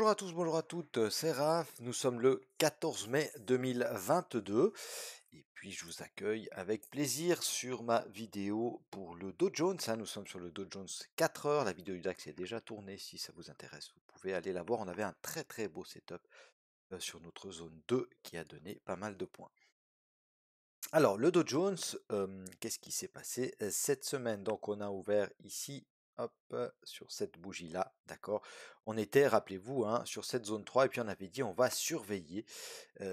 Bonjour à tous, bonjour à toutes, c'est Raph, nous sommes le 14 mai 2022 et puis je vous accueille avec plaisir sur ma vidéo pour le Dow Jones, hein. Nous sommes sur le Dow Jones 4 heures, la vidéo du DAX est déjà tournée, si ça vous intéresse, vous pouvez aller la voir, on avait un très beau setup sur notre zone 2 qui a donné pas mal de points. Alors, le Dow Jones, qu'est-ce qui s'est passé cette semaine? Donc, on a ouvert ici, hop, sur cette bougie-là, d'accord? On était, rappelez-vous, hein, sur cette zone 3, et puis on avait dit on va surveiller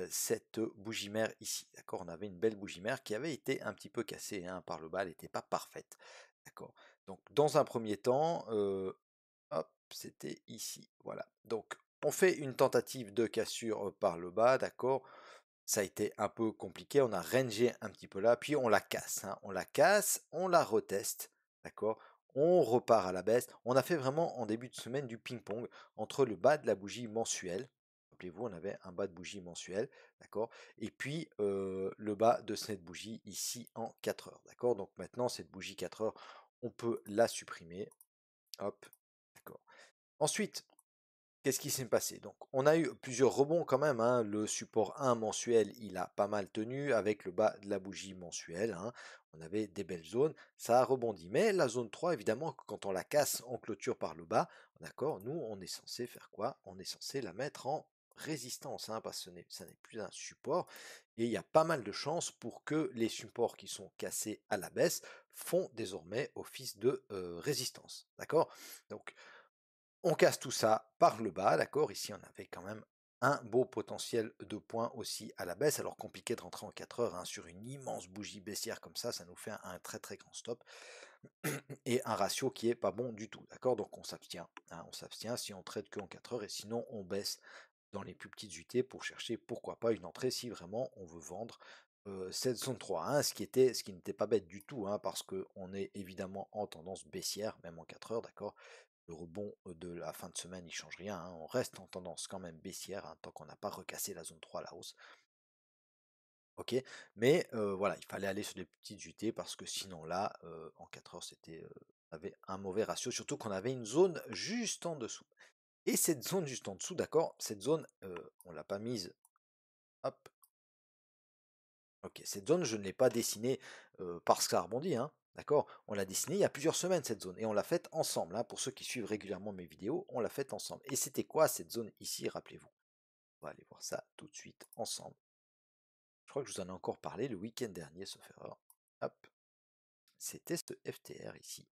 cette bougie mère ici, d'accord? On avait une belle bougie mère qui avait été un petit peu cassée hein, par le bas, elle n'était pas parfaite, d'accord? Donc, dans un premier temps, hop, c'était ici, voilà. Donc, on fait une tentative de cassure par le bas, d'accord? Ça a été un peu compliqué, on a rangé un petit peu là, puis on la casse, hein. On la casse, on la reteste, d'accord? On repart à la baisse. On a fait vraiment en début de semaine du ping-pong entre le bas de la bougie mensuelle. Rappelez-vous, on avait un bas de bougie mensuel, d'accord? Et puis le bas de cette bougie ici en 4 heures, d'accord? Donc maintenant, cette bougie 4 heures, on peut la supprimer. Hop, d'accord. Ensuite, qu'est-ce qui s'est passé? Donc, on a eu plusieurs rebonds quand même, hein. Le support 1 mensuel, il a pas mal tenu avec le bas de la bougie mensuelle, hein. On avait des belles zones, ça a rebondi. Mais la zone 3, évidemment, quand on la casse en clôture par le bas, d'accord, nous, on est censé faire quoi? On est censé la mettre en résistance, hein, parce que ça n'est plus un support. Et il y a pas mal de chances pour que les supports qui sont cassés à la baisse font désormais office de résistance. D'accord? Donc, on casse tout ça par le bas, d'accord? Ici, on avait quand même un beau potentiel de points aussi à la baisse. Alors compliqué de rentrer en 4 heures hein, sur une immense bougie baissière comme ça nous fait un très grand stop et un ratio qui est pas bon du tout, d'accord? Donc on s'abstient, hein, on s'abstient si on trade que en 4 heures et sinon on baisse dans les plus petites unités pour chercher pourquoi pas une entrée si vraiment on veut vendre cette zone 3, hein, ce qui n'était pas bête du tout, hein, parce qu'on est évidemment en tendance baissière, même en 4 heures, d'accord? Le rebond de la fin de semaine, il change rien, hein, on reste en tendance quand même baissière, hein, tant qu'on n'a pas recassé la zone 3 à la hausse. Ok, mais voilà, il fallait aller sur des petites unités parce que sinon là, en 4 heures, on avait un mauvais ratio, surtout qu'on avait une zone juste en dessous. Et cette zone juste en dessous, d'accord, cette zone, on l'a pas mise, hop, ok, cette zone, je ne l'ai pas dessinée parce que ça rebondit, hein, d'accord, on l'a dessinée il y a plusieurs semaines cette zone, et on l'a faite ensemble, hein, pour ceux qui suivent régulièrement mes vidéos, on l'a faite ensemble. Et c'était quoi cette zone ici, rappelez-vous? On va aller voir ça tout de suite ensemble. Je crois que je vous en ai encore parlé le week-end dernier, sauf erreur. Hop, c'était ce FTR ici.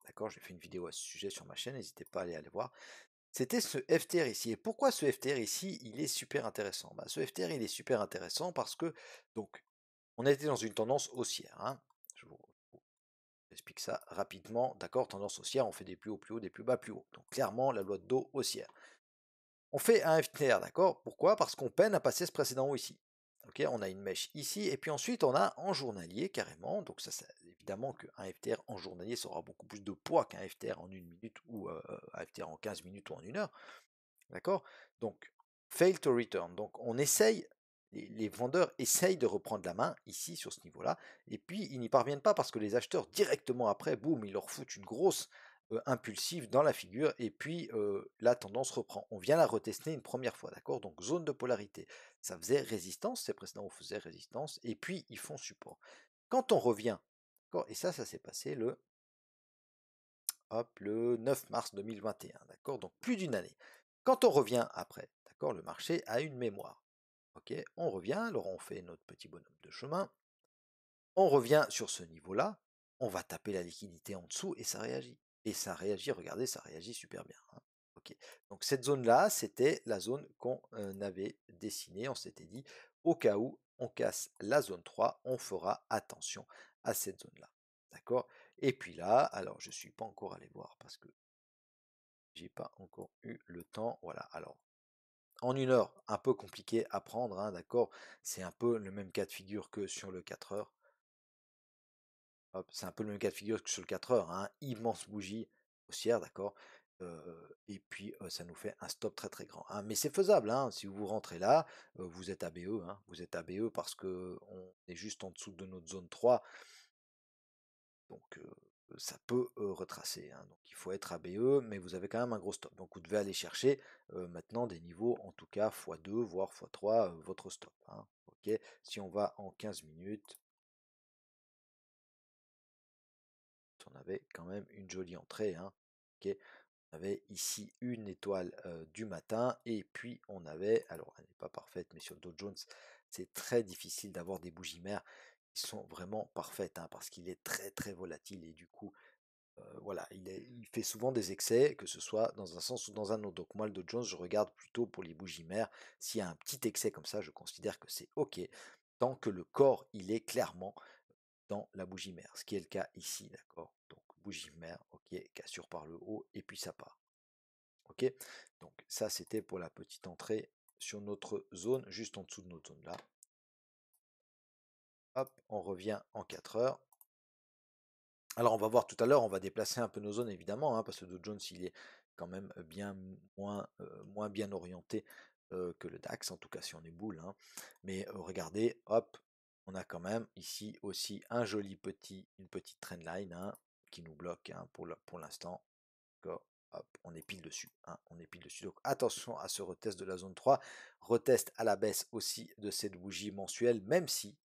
D'accord, j'ai fait une vidéo à ce sujet sur ma chaîne, n'hésitez pas à aller voir. C'était ce FTR ici. Et pourquoi ce FTR ici, il est super intéressant? Bah, ce FTR, il est super intéressant parce que, donc, on était dans une tendance haussière, hein. Je vous explique ça rapidement. D'accord, tendance haussière, on fait des plus hauts, des plus bas, plus hauts. Donc, clairement, la loi de Dow haussière. On fait un FTR, d'accord? Pourquoi? Parce qu'on peine à passer ce précédent haut ici. Ok, on a une mèche ici, et puis ensuite on a en journalier carrément, donc ça évidemment qu'un FTR en journalier ça aura beaucoup plus de poids qu'un FTR en une minute ou un FTR en 15 minutes ou en une heure, d'accord? Donc, fail to return, donc on essaye, les vendeurs essayent de reprendre la main ici sur ce niveau-là, et puis ils n'y parviennent pas parce que les acheteurs directement après, boum, ils leur foutent une grosse impulsive dans la figure, et puis la tendance reprend. On vient la retester une première fois, d'accord? Donc zone de polarité. Ça faisait résistance, ces précédents on faisait résistance, et puis ils font support. Quand on revient, d'accord? Et ça s'est passé le 9 mars 2021, d'accord? Donc plus d'une année. Quand on revient après, d'accord, le marché a une mémoire. Ok, on revient, alors on fait notre petit bonhomme de chemin, on revient sur ce niveau-là, on va taper la liquidité en dessous et ça réagit. Et ça réagit, regardez, ça réagit super bien, hein. Ok, donc cette zone-là, c'était la zone qu'on avait dessinée, on s'était dit, au cas où on casse la zone 3, on fera attention à cette zone-là. D'accord? Et puis là, alors je ne suis pas encore allé voir parce que j'ai pas encore eu le temps. Voilà, alors en une heure, un peu compliqué à prendre, hein, d'accord? C'est un peu le même cas de figure que sur le 4 heures. Hop, c'est un peu le même cas de figure que sur le 4 heures, hein, immense bougie haussière, d'accord? Et puis ça nous fait un stop très grand, hein. Mais c'est faisable, hein, si vous rentrez là, vous êtes ABE, hein, vous êtes ABE parce que on est juste en dessous de notre zone 3, donc ça peut retracer, hein. Donc il faut être ABE, mais vous avez quand même un gros stop. Donc vous devez aller chercher maintenant des niveaux, en tout cas x2, voire x3, votre stop, hein. Ok, si on va en 15 minutes, on avait quand même une jolie entrée, hein. Ok, on avait ici une étoile du matin, et puis on avait, alors elle n'est pas parfaite, mais sur le Dow Jones, c'est très difficile d'avoir des bougies mères qui sont vraiment parfaites, hein, parce qu'il est très très volatile, et du coup, voilà, il fait souvent des excès, que ce soit dans un sens ou dans un autre. Donc moi, le Dow Jones, je regarde plutôt pour les bougies mères. S'il y a un petit excès comme ça, je considère que c'est OK, tant que le corps, il est clairement dans la bougie mère, ce qui est le cas ici, d'accord. Donc bougie mère, OK, cassure par le haut, et puis ça part. OK, donc ça, c'était pour la petite entrée sur notre zone, juste en dessous de notre zone là. Hop, on revient en 4 heures. Alors on va voir tout à l'heure, on va déplacer un peu nos zones évidemment, hein, parce que le Dow Jones il est quand même bien moins bien orienté que le DAX, en tout cas si on est boule, hein. Mais regardez, hop, on a quand même ici aussi une petite trendline, hein, qui nous bloque, hein, pour l'instant. D'accord. Hop, on est pile dessus, hein, on est pile dessus. Donc attention à ce retest de la zone 3, retest à la baisse aussi de cette bougie mensuelle, même si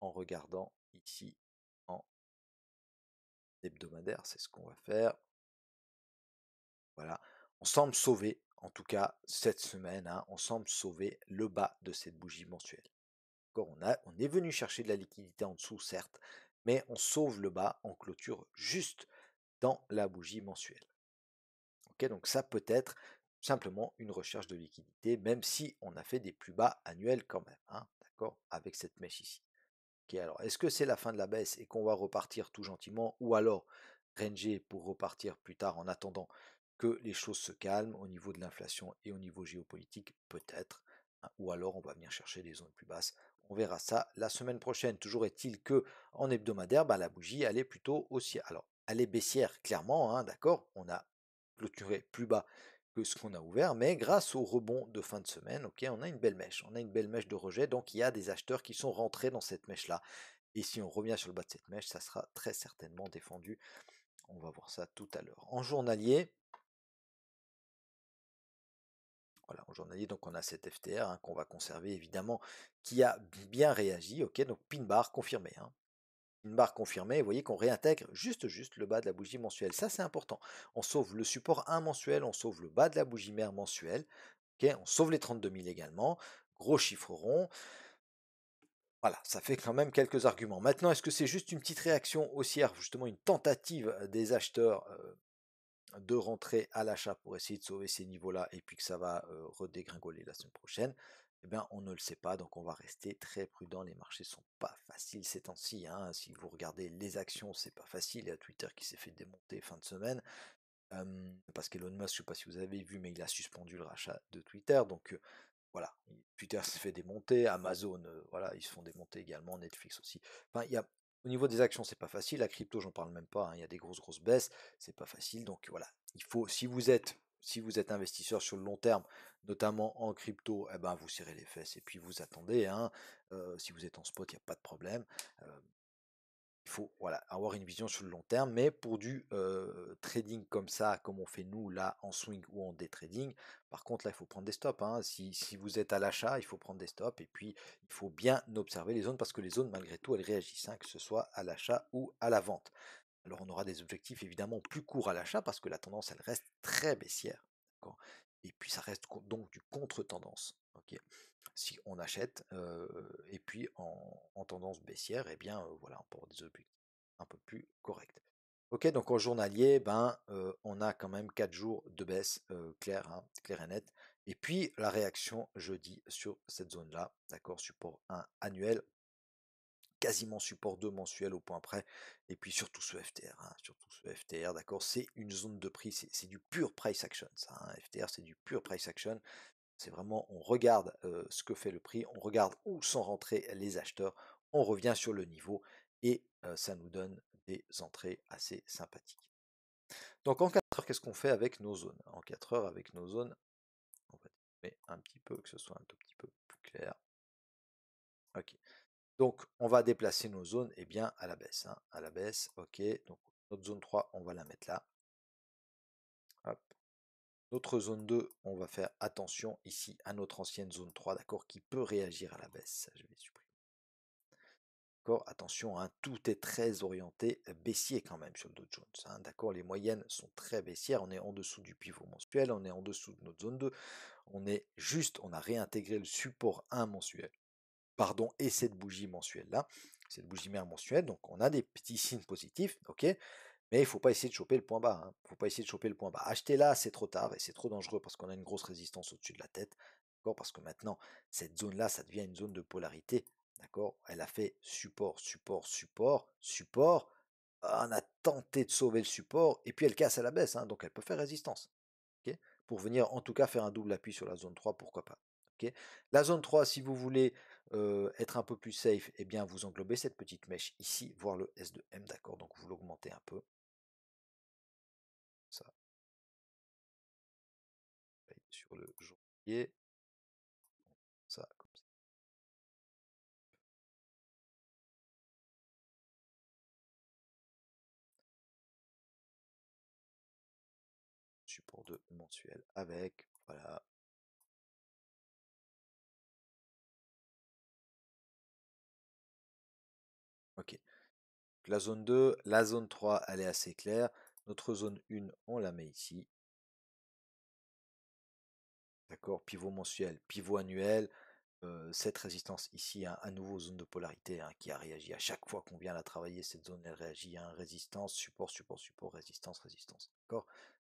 en regardant ici en hebdomadaire, c'est ce qu'on va faire. Voilà, on semble sauver, en tout cas cette semaine, hein, on semble sauver le bas de cette bougie mensuelle. On est venu chercher de la liquidité en dessous, certes, mais on sauve le bas en clôture juste dans la bougie mensuelle. Ok, donc ça peut être simplement une recherche de liquidité, même si on a fait des plus bas annuels quand même, hein, d'accord, avec cette mèche ici. Ok, alors est-ce que c'est la fin de la baisse et qu'on va repartir tout gentiment, ou alors ranger pour repartir plus tard en attendant que les choses se calment au niveau de l'inflation et au niveau géopolitique, peut-être, hein, ou alors on va venir chercher des zones plus basses. On verra ça la semaine prochaine. Toujours est-il que en hebdomadaire, bah, la bougie elle est plutôt haussière. Alors elle est baissière clairement, hein, d'accord. On a clôturé plus bas que ce qu'on a ouvert, mais grâce au rebond de fin de semaine, ok, on a une belle mèche, on a une belle mèche de rejet, donc il y a des acheteurs qui sont rentrés dans cette mèche-là. Et si on revient sur le bas de cette mèche, ça sera très certainement défendu. On va voir ça tout à l'heure. En journalier, voilà, en journalier, donc on a cette FTR, hein, qu'on va conserver évidemment, qui a bien réagi, ok, donc pin bar confirmé, hein. Une barre confirmée, vous voyez qu'on réintègre juste le bas de la bougie mensuelle. Ça, c'est important. On sauve le support 1 mensuel, on sauve le bas de la bougie mère mensuelle. Ok, on sauve les 32 000 également. Gros chiffre rond. Voilà, ça fait quand même quelques arguments. Maintenant, est-ce que c'est juste une petite réaction haussière, justement une tentative des acheteurs de rentrer à l'achat pour essayer de sauver ces niveaux-là, et puis que ça va redégringoler la semaine prochaine? Eh bien, on ne le sait pas, donc on va rester très prudent. Les marchés sont pas faciles ces temps-ci, hein. Si vous regardez les actions, c'est pas facile. Il y a Twitter qui s'est fait démonter fin de semaine, parce qu'Elon Musk, je sais pas si vous avez vu, mais il a suspendu le rachat de Twitter. Donc voilà, Twitter s'est fait démonter, Amazon, voilà, ils se font démonter également, Netflix aussi. Enfin, au niveau des actions, c'est pas facile. La crypto, j'en parle même pas, hein. Il y a des grosses baisses, c'est pas facile. Donc voilà, il faut, si vous êtes investisseur sur le long terme, notamment en crypto, eh ben vous serrez les fesses et puis vous attendez, hein. Si vous êtes en spot, il n'y a pas de problème. Euh, il faut, voilà, avoir une vision sur le long terme, mais pour du trading comme ça, comme on fait nous là en swing ou en day trading, par contre là il faut prendre des stops, hein. Si vous êtes à l'achat, il faut prendre des stops, et puis il faut bien observer les zones, parce que les zones malgré tout elles réagissent, hein, que ce soit à l'achat ou à la vente. Alors on aura des objectifs évidemment plus courts à l'achat parce que la tendance elle reste très baissière, d'accord, et puis ça reste donc du contre-tendance. Ok, si on achète, et puis en tendance baissière, eh bien voilà, on peut avoir des objectifs un peu plus corrects. Ok, donc en journalier, ben, on a quand même 4 jours de baisse claire, hein, clair et net. Et puis la réaction jeudi sur cette zone-là, d'accord, support 1 annuel, quasiment support 2 mensuel au point près, et puis surtout ce FTR, hein, surtout ce FTR, d'accord, c'est une zone de prix, c'est du pur price action, ça, hein, FTR c'est du pur price action. C'est vraiment, on regarde ce que fait le prix, on regarde où sont rentrés les acheteurs, on revient sur le niveau, et ça nous donne des entrées assez sympathiques. Donc en 4 heures, qu'est-ce qu'on fait avec nos zones? En 4 heures, avec nos zones, on va mettre un petit peu, que ce soit un tout petit peu plus clair. Ok. Donc, on va déplacer nos zones eh bien, à la baisse, hein, à la baisse, ok. Donc, notre zone 3, on va la mettre là. Hop. Notre zone 2, on va faire attention ici à notre ancienne zone 3, d'accord, qui peut réagir à la baisse. Ça, je vais supprimer. D'accord, attention, hein, tout est très orienté baissier quand même sur le Dow Jones, hein, d'accord, les moyennes sont très baissières, on est en dessous du pivot mensuel, on est en dessous de notre zone 2, on a réintégré le support 1 mensuel, pardon, et cette bougie mensuelle là, cette bougie mère mensuelle, donc on a des petits signes positifs, ok, mais il ne faut pas essayer de choper le point bas, hein. Il ne faut pas essayer de choper le point bas. Acheter là, c'est trop tard et c'est trop dangereux parce qu'on a une grosse résistance au-dessus de la tête. D'accord. Parce que maintenant, cette zone-là, ça devient une zone de polarité. D'accord. Elle a fait support, support, support, support. On a tenté de sauver le support et puis elle casse à la baisse, hein, donc elle peut faire résistance. Ok. Pour venir en tout cas faire un double appui sur la zone 3, pourquoi pas. Ok. La zone 3, si vous voulez être un peu plus safe, eh bien vous englobez cette petite mèche ici, voir le S2M, d'accord. Donc vous l'augmentez un peu. Ça, sur le journalier, ça, comme ça, support de mensuel avec, voilà, ok. La zone 2, la zone 3, elle est assez claire. Notre zone 1, on la met ici. D'accord, pivot mensuel, pivot annuel. Cette résistance ici, hein, à nouveau zone de polarité, hein, qui a réagi à chaque fois qu'on vient la travailler. Cette zone, elle réagit à résistance, support, support, support, résistance, résistance. D'accord.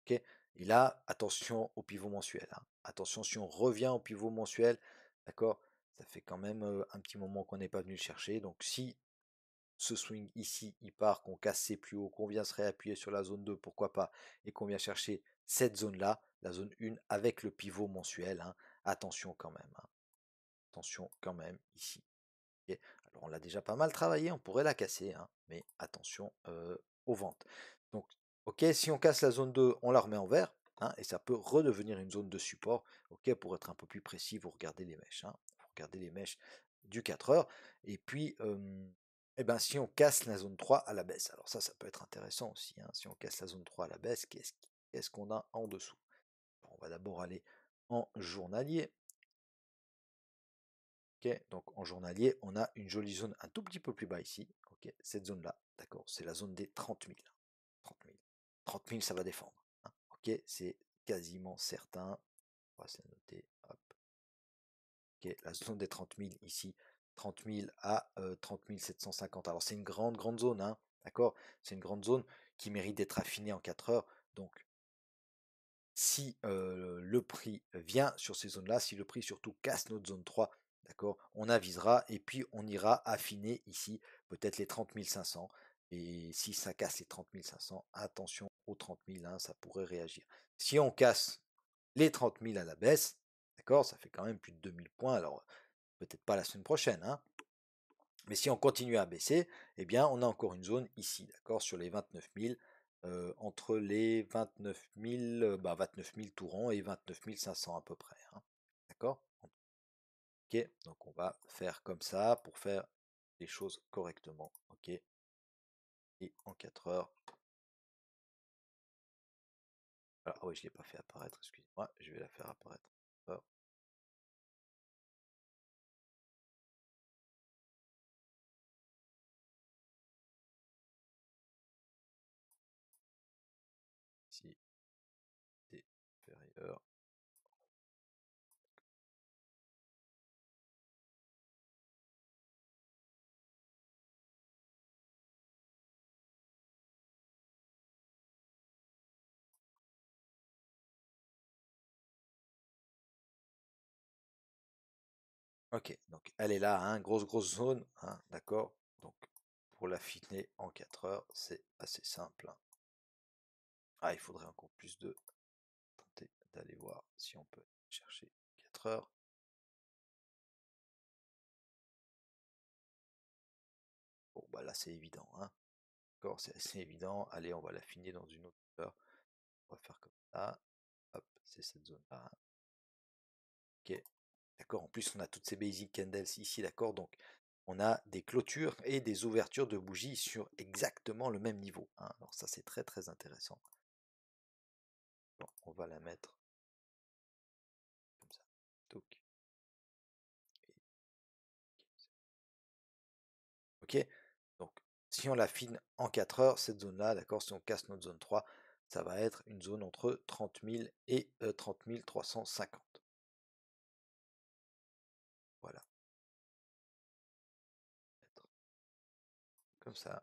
Ok. Et là, attention au pivot mensuel, hein. Attention, si on revient au pivot mensuel, d'accord, ça fait quand même un petit moment qu'on n'est pas venu le chercher. Donc si ce swing ici, il part, qu'on casse ses plus hauts, qu'on vient se réappuyer sur la zone 2, pourquoi pas, et qu'on vient chercher cette zone-là, la zone 1, avec le pivot mensuel, hein, attention quand même, hein. Attention quand même ici. Ok. Alors on l'a déjà pas mal travaillé, on pourrait la casser, hein, mais attention aux ventes. Donc, ok, si on casse la zone 2, on la remet en vert, hein, et ça peut redevenir une zone de support. Ok, pour être un peu plus précis, vous regardez les mèches, hein, vous regardez les mèches du 4 heures, et puis, eh ben, si on casse la zone 3 à la baisse, alors ça peut être intéressant aussi, hein, si on casse la zone 3 à la baisse, qu'est-ce qu'on a en dessous? On va d'abord aller en journalier. Ok, donc en journalier, on a une jolie zone un tout petit peu plus bas ici. Ok, cette zone-là, d'accord, c'est la zone des 30 000. 30 000. 30 000, ça va défendre, hein. Ok, c'est quasiment certain. On va se la noter. Hop. Ok, la zone des 30 000 ici, 30 000 à 30 750. Alors c'est une grande, grande zone, hein, d'accord. C'est une grande zone qui mérite d'être affinée en 4 heures. Donc si le prix vient sur ces zones-là, si le prix surtout casse notre zone 3, d'accord, on avisera et puis on ira affiner ici peut-être les 30 500. Et si ça casse les 30 500, attention aux 30 000, hein, ça pourrait réagir. Si on casse les 30 000 à la baisse, d'accord, ça fait quand même plus de 2000 points. Alors peut-être pas la semaine prochaine, hein, mais si on continue à baisser, eh bien, on a encore une zone ici, d'accord, sur les 29 000, entre les 29 000, 29 000 tout rond et 29 500 à peu près, hein, d'accord? Ok, donc on va faire comme ça pour faire les choses correctement, ok? Et en 4 heures, ah oui, je ne l'ai pas fait apparaître, excusez-moi, je vais la faire apparaître. Hop, ici, c'est inférieur. Ok, donc elle est là, hein, grosse grosse zone, hein, d'accord? Donc pour l'affiner en 4 heures, c'est assez simple, hein. Ah, il faudrait encore plus de tenter d'aller voir si on peut chercher 4 heures. Bon, bah là c'est évident, hein. D'accord, c'est assez évident. Allez, on va l'affiner dans une autre heure. On va faire comme ça. Hop, c'est cette zone-là, hein. Ok, d'accord. En plus, on a toutes ces basic candles ici, d'accord. Donc on a des clôtures et des ouvertures de bougies sur exactement le même niveau, hein. Alors ça c'est très très intéressant. Bon, on va la mettre comme ça. Touc. Ok, donc si on l'affine en 4 heures, cette zone-là, d'accord, si on casse notre zone 3, ça va être une zone entre 30 000 et 30 350. Voilà, comme ça.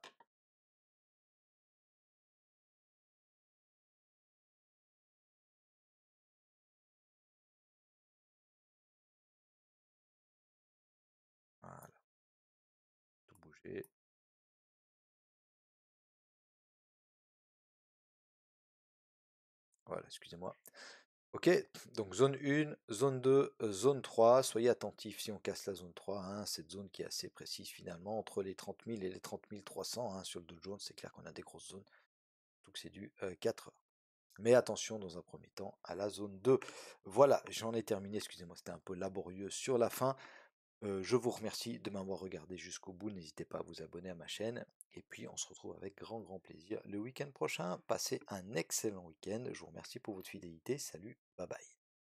Voilà, tout bouger. Voilà, excusez-moi. Ok, donc zone 1, zone 2, zone 3, soyez attentifs si on casse la zone 3, hein, cette zone qui est assez précise finalement, entre les 30 000 et les 30 300, hein, sur le Dow Jones, c'est clair qu'on a des grosses zones, donc c'est du 4 heures. Mais attention dans un premier temps à la zone 2. Voilà, j'en ai terminé, excusez-moi, c'était un peu laborieux sur la fin. Je vous remercie de m'avoir regardé jusqu'au bout, n'hésitez pas à vous abonner à ma chaîne, et puis on se retrouve avec grand grand plaisir le week-end prochain. Passez un excellent week-end, je vous remercie pour votre fidélité, salut, bye bye.